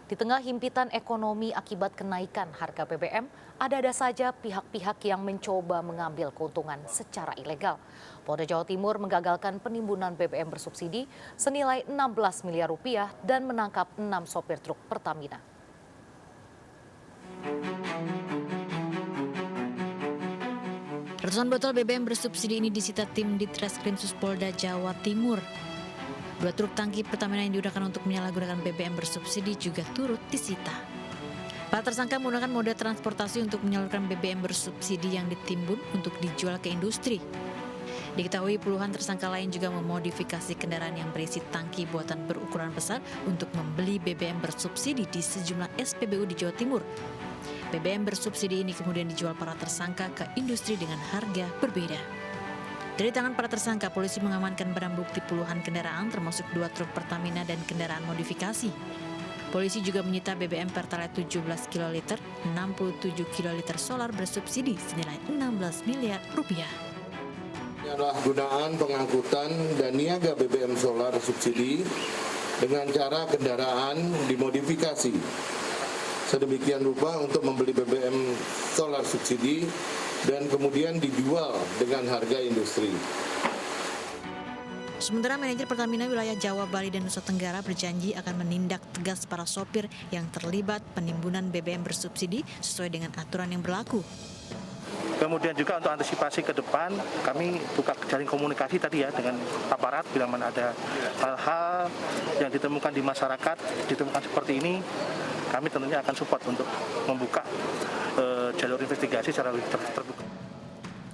Di tengah himpitan ekonomi akibat kenaikan harga BBM, ada saja pihak-pihak yang mencoba mengambil keuntungan secara ilegal. Polda Jawa Timur menggagalkan penimbunan BBM bersubsidi senilai 16 miliar rupiah dan menangkap 6 sopir truk Pertamina. Ratusan botol BBM bersubsidi ini disita tim Ditreskrimsus Polda Jawa Timur. 2 truk tangki Pertamina yang digunakan untuk menyalahgunakan BBM bersubsidi juga turut disita. Para tersangka menggunakan moda transportasi untuk menyalurkan BBM bersubsidi yang ditimbun untuk dijual ke industri. Diketahui puluhan tersangka lain juga memodifikasi kendaraan yang berisi tangki buatan berukuran besar untuk membeli BBM bersubsidi di sejumlah SPBU di Jawa Timur. BBM bersubsidi ini kemudian dijual para tersangka ke industri dengan harga berbeda. Dari tangan para tersangka, polisi mengamankan barang bukti puluhan kendaraan termasuk 2 truk Pertamina dan kendaraan modifikasi. Polisi juga menyita BBM Pertalite 17 kL, 67 kL solar bersubsidi senilai 16 miliar rupiah. Penyalahgunaan pengangkutan dan niaga BBM solar subsidi dengan cara kendaraan dimodifikasi sedemikian rupa untuk membeli BBM solar subsidi dan kemudian dijual dengan harga industri. Sementara manajer Pertamina wilayah Jawa, Bali, dan Nusa Tenggara berjanji akan menindak tegas para sopir yang terlibat penimbunan BBM bersubsidi sesuai dengan aturan yang berlaku. Kemudian juga untuk antisipasi ke depan, kami buka jaring komunikasi tadi ya dengan aparat bila mana ada hal-hal yang ditemukan di masyarakat, ditemukan seperti ini, kami tentunya akan support untuk membuka jalur investigasi secara terbuka.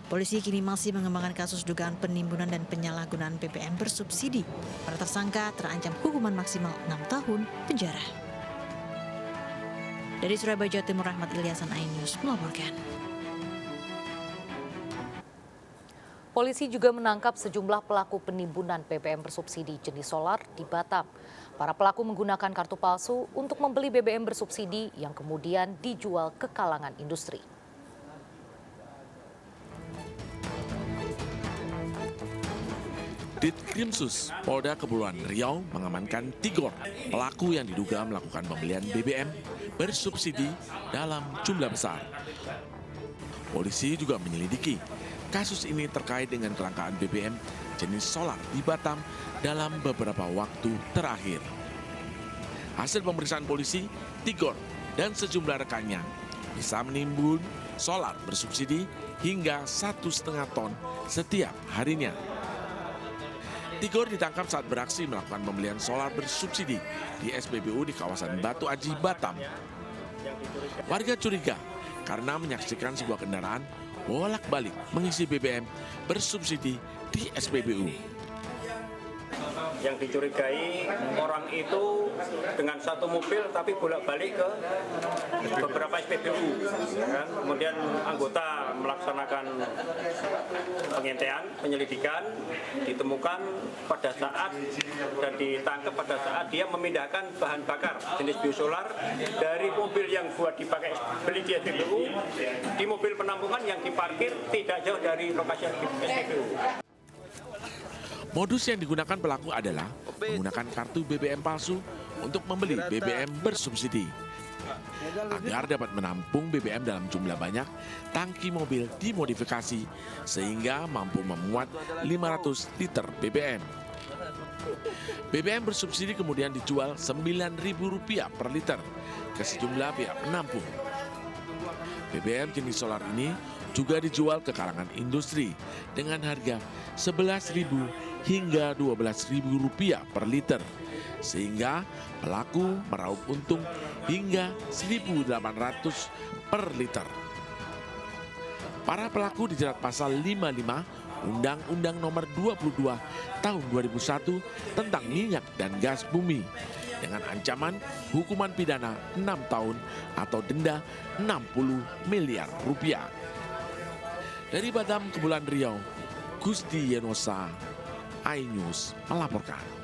Polisi kini masih mengembangkan kasus dugaan penimbunan dan penyalahgunaan BBM bersubsidi. Para tersangka terancam hukuman maksimal 6 tahun penjara. Dari Surabaya, Jawa Timur, Rahmat Ilyasan, iNews melaporkan. Polisi juga menangkap sejumlah pelaku penimbunan BBM bersubsidi jenis solar di Batam. Para pelaku menggunakan kartu palsu untuk membeli BBM bersubsidi yang kemudian dijual ke kalangan industri. Ditkrimsus Polda Kepulauan Riau mengamankan 3 pelaku yang diduga melakukan pembelian BBM bersubsidi dalam jumlah besar. Polisi juga menyelidiki kasus ini terkait dengan kelangkaan BBM jenis solar di Batam dalam beberapa waktu terakhir. Hasil pemeriksaan polisi, Tigor dan sejumlah rekannya bisa menimbun solar bersubsidi hingga 1,5 ton setiap harinya. Tigor ditangkap saat beraksi melakukan pembelian solar bersubsidi di SPBU di kawasan Batu Aji, Batam. Warga curiga karena menyaksikan sebuah kendaraan bolak-balik mengisi BBM bersubsidi di SPBU. Yang dicurigai orang itu dengan satu mobil tapi bolak-balik ke beberapa SPBU. Kan? Kemudian anggota melaksanakan pengintaian, penyelidikan, ditemukan pada saat dan ditangkap pada saat dia memindahkan bahan bakar jenis biosolar dari mobil yang buat dipakai beli di SPBU di mobil penampungan yang diparkir tidak jauh dari lokasi SPBU. Modus yang digunakan pelaku adalah menggunakan kartu BBM palsu untuk membeli BBM bersubsidi. Agar dapat menampung BBM dalam jumlah banyak, tangki mobil dimodifikasi sehingga mampu memuat 500 liter BBM. BBM bersubsidi kemudian dijual Rp9.000 per liter ke sejumlah pihak penampung. BBM jenis solar ini juga dijual ke kalangan industri dengan harga Rp11.000 hingga Rp12.000 per liter, sehingga pelaku meraup untung hingga Rp1.800 per liter. Para pelaku dijerat pasal 55 Undang-Undang Nomor 22 Tahun 2001 tentang minyak dan gas bumi dengan ancaman hukuman pidana 6 tahun atau denda Rp60 miliar. Dari Batam, Kepulauan Riau, Gusti Yenosa, iNews melaporkan.